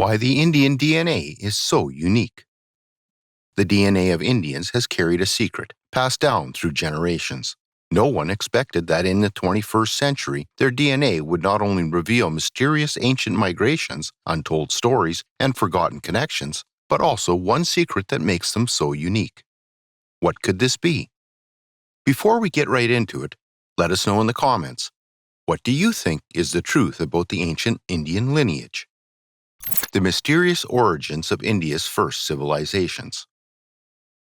Why the Indian DNA is so unique. The DNA of Indians has carried a secret, passed down through generations. No one expected that in the 21st century, their DNA would not only reveal mysterious ancient migrations, untold stories, and forgotten connections, but also one secret that makes them so unique. What could this be? Before we get right into it, let us know in the comments. What do you think is the truth about the ancient Indian lineage? The mysterious origins of India's first civilizations.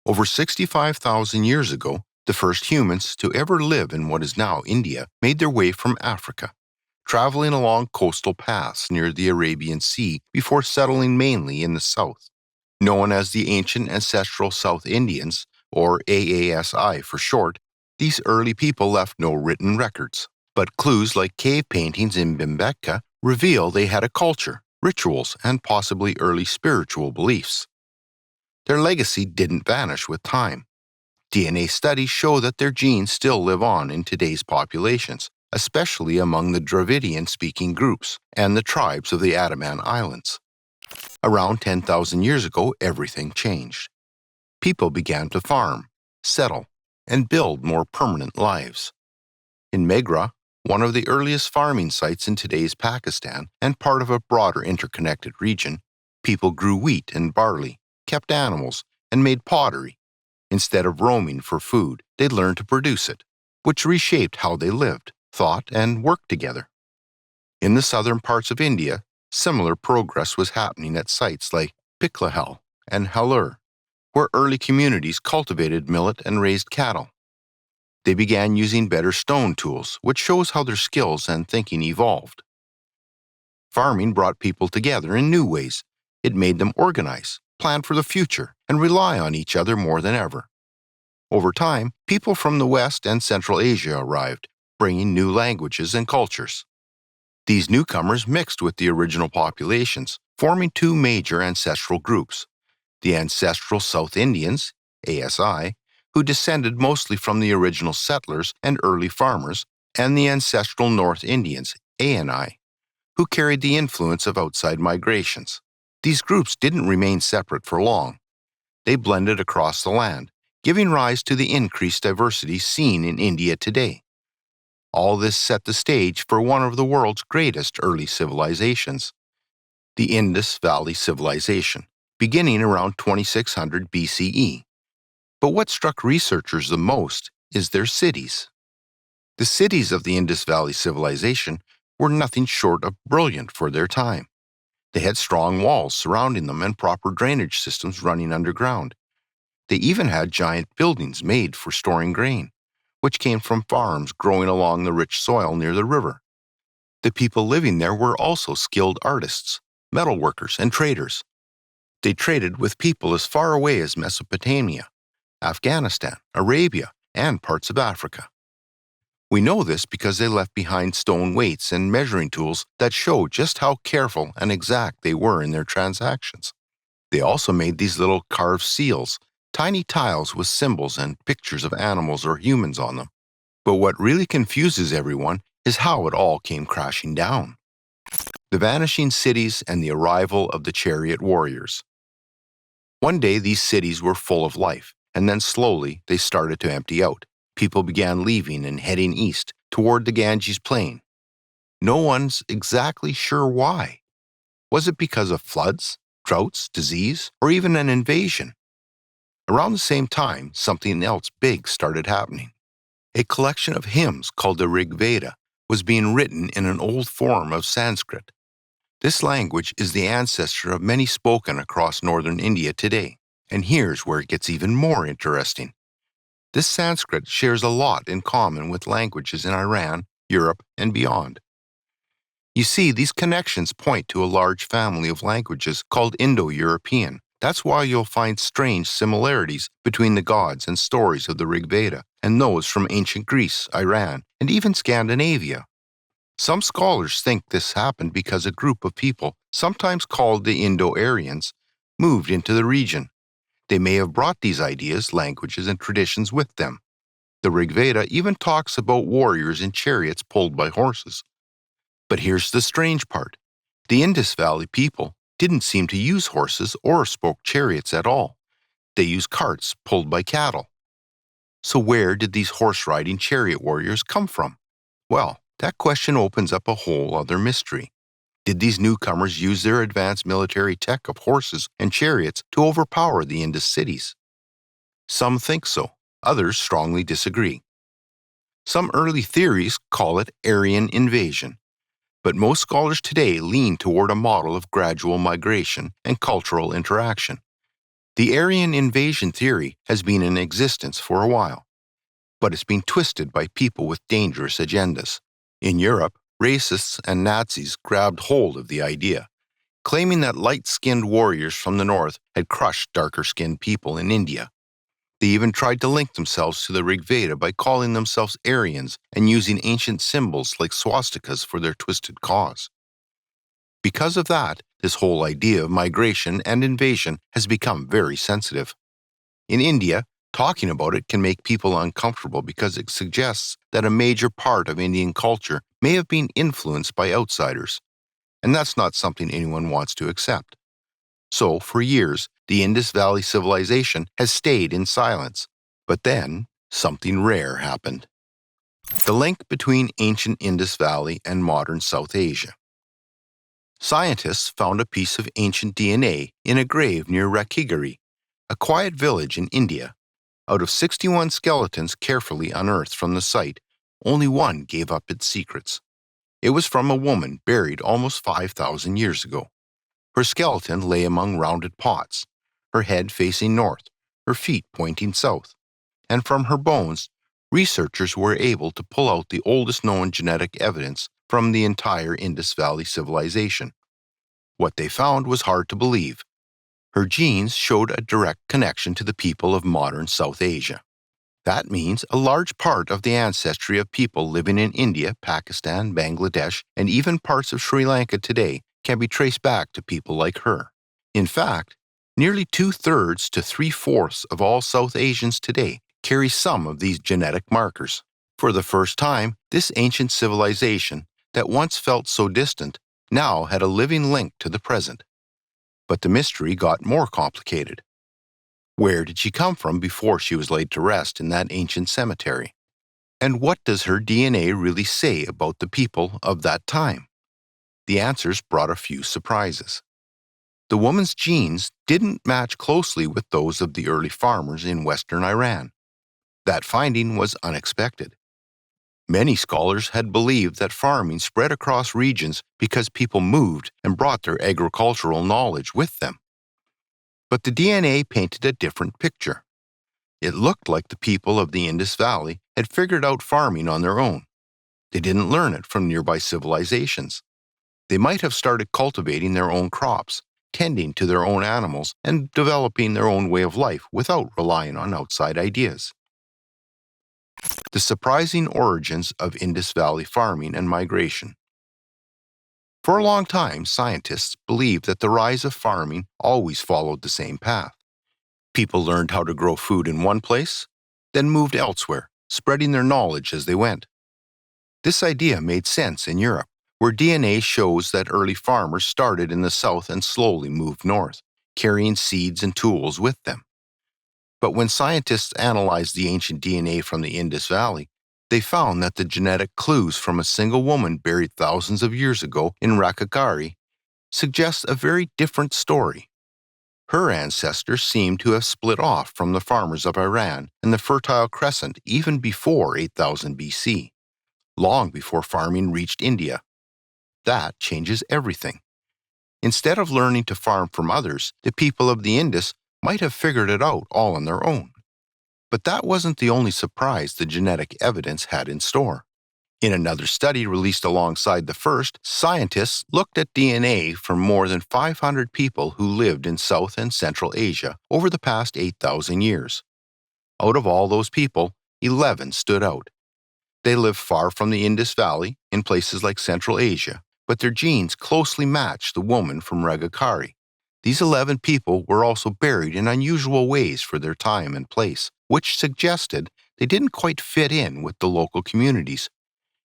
Over 65,000 years ago, the first humans to ever live in what is now India made their way from Africa, traveling along coastal paths near the Arabian Sea before settling mainly in the south. Known as the ancient Ancestral South Indians, or AASI for short, these early people left no written records, but clues like cave paintings in Bhimbetka reveal they had a culture, rituals, and possibly early spiritual beliefs. Their legacy didn't vanish with time. DNA studies show that their genes still live on in today's populations, especially among the Dravidian-speaking groups and the tribes of the Andaman Islands. Around 10,000 years ago, everything changed. People began to farm, settle, and build more permanent lives. In Megra, one of the earliest farming sites in today's Pakistan and part of a broader interconnected region, people grew wheat and barley, kept animals, and made pottery. Instead of roaming for food, they learned to produce it, which reshaped how they lived, thought, and worked together. In the southern parts of India, similar progress was happening at sites like Piklahel and Halur, where early communities cultivated millet and raised cattle. They began using better stone tools, which shows how their skills and thinking evolved. Farming brought people together in new ways. It made them organize, plan for the future, and rely on each other more than ever. Over time, people from the West and Central Asia arrived, bringing new languages and cultures. These newcomers mixed with the original populations, forming two major ancestral groups: the Ancestral South Indians, ASI, who descended mostly from the original settlers and early farmers, and the Ancestral North Indians, ANI, who carried the influence of outside migrations. These groups didn't remain separate for long. They blended across the land, giving rise to the increased diversity seen in India today. All this set the stage for one of the world's greatest early civilizations, the Indus Valley Civilization, beginning around 2600 BCE. But what struck researchers the most is their cities. The cities of the Indus Valley Civilization were nothing short of brilliant for their time. They had strong walls surrounding them and proper drainage systems running underground. They even had giant buildings made for storing grain, which came from farms growing along the rich soil near the river. The people living there were also skilled artists, metal workers, and traders. They traded with people as far away as Mesopotamia, Afghanistan, Arabia, and parts of Africa. We know this because they left behind stone weights and measuring tools that show just how careful and exact they were in their transactions. They also made these little carved seals, tiny tiles with symbols and pictures of animals or humans on them. But what really confuses everyone is how it all came crashing down. The vanishing cities and the arrival of the chariot warriors. One day these cities were full of life, and then slowly they started to empty out. People began leaving and heading east toward the Ganges Plain. No one's exactly sure why. Was it because of floods, droughts, disease, or even an invasion? Around the same time, something else big started happening. A collection of hymns called the Rig Veda was being written in an old form of Sanskrit. This language is the ancestor of many spoken across northern India today, and here's where it gets even more interesting. This Sanskrit shares a lot in common with languages in Iran, Europe, and beyond. You see, these connections point to a large family of languages called Indo-European. That's why you'll find strange similarities between the gods and stories of the Rig Veda and those from ancient Greece, Iran, and even Scandinavia. Some scholars think this happened because a group of people, sometimes called the Indo-Aryans, moved into the region. They may have brought these ideas, languages, and traditions with them. The Rig Veda even talks about warriors in chariots pulled by horses. But here's the strange part. The Indus Valley people, didn't seem to use horses or spoke chariots at all. They used carts pulled by cattle. So where did these horse-riding chariot warriors come from? Well, that question opens up a whole other mystery. Did these newcomers use their advanced military tech of horses and chariots to overpower the Indus cities? Some think so, others strongly disagree. Some early theories call it Aryan invasion, but most scholars today lean toward a model of gradual migration and cultural interaction. The Aryan invasion theory has been in existence for a while, but it's been twisted by people with dangerous agendas. In Europe, racists and Nazis grabbed hold of the idea, claiming that light-skinned warriors from the north had crushed darker-skinned people in India. They even tried to link themselves to the Rig Veda by calling themselves Aryans and using ancient symbols like swastikas for their twisted cause. Because of that, this whole idea of migration and invasion has become very sensitive. In India, talking about it can make people uncomfortable because it suggests that a major part of Indian culture may have been influenced by outsiders, and that's not something anyone wants to accept. So, for years, the Indus Valley Civilization has stayed in silence. But then, something rare happened. The link between ancient Indus Valley and modern South Asia. Scientists found a piece of ancient DNA in a grave near Rathiggiri, a quiet village in India. Out of 61 skeletons carefully unearthed from the site, only one gave up its secrets. It was from a woman buried almost 5,000 years ago. Her skeleton lay among rounded pots, her head facing north, her feet pointing south, and from her bones, researchers were able to pull out the oldest known genetic evidence from the entire Indus Valley Civilization. What they found was hard to believe. Her genes showed a direct connection to the people of modern South Asia. That means a large part of the ancestry of people living in India, Pakistan, Bangladesh, and even parts of Sri Lanka today can be traced back to people like her. In fact, nearly 2/3 to 3/4 of all South Asians today carry some of these genetic markers. For the first time, this ancient civilization that once felt so distant now had a living link to the present. But the mystery got more complicated. Where did she come from before she was laid to rest in that ancient cemetery? And what does her DNA really say about the people of that time? The answers brought a few surprises. The woman's genes didn't match closely with those of the early farmers in western Iran. That finding was unexpected. Many scholars had believed that farming spread across regions because people moved and brought their agricultural knowledge with them. But the DNA painted a different picture. It looked like the people of the Indus Valley had figured out farming on their own. They didn't learn it from nearby civilizations. They might have started cultivating their own crops, tending to their own animals, and developing their own way of life without relying on outside ideas. The surprising origins of Indus Valley farming and migration. For a long time, scientists believed that the rise of farming always followed the same path. People learned how to grow food in one place, then moved elsewhere, spreading their knowledge as they went. This idea made sense in Europe, where DNA shows that early farmers started in the south and slowly moved north, carrying seeds and tools with them. But when scientists analyzed the ancient DNA from the Indus Valley, they found that the genetic clues from a single woman buried thousands of years ago in Rathiggiri suggest a very different story. Her ancestors seem to have split off from the farmers of Iran and the Fertile Crescent even before 8000 BC, long before farming reached India. That changes everything. Instead of learning to farm from others, the people of the Indus might have figured it out all on their own. But that wasn't the only surprise the genetic evidence had in store. In another study released alongside the first, scientists looked at DNA from more than 500 people who lived in South and Central Asia over the past 8,000 years. Out of all those people, 11 stood out. They lived far from the Indus Valley, in places like Central Asia, but their genes closely matched the woman from Rathiggiri. These 11 people were also buried in unusual ways for their time and place, which suggested they didn't quite fit in with the local communities.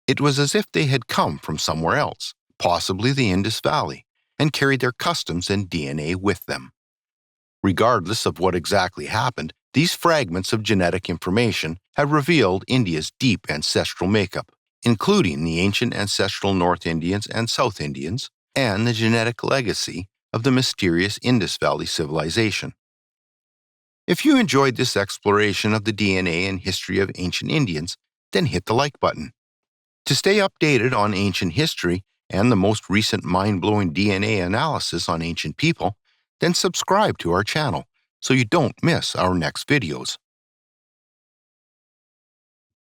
It was as if they had come from somewhere else, possibly the Indus Valley, and carried their customs and DNA with them. Regardless of what exactly happened, these fragments of genetic information have revealed India's deep ancestral makeup, including the ancient ancestral North Indians and South Indians, and the genetic legacy of the mysterious Indus Valley Civilization. If you enjoyed this exploration of the DNA and history of ancient Indians, then hit the like button. To stay updated on ancient history and the most recent mind-blowing DNA analysis on ancient people, then subscribe to our channel so you don't miss our next videos.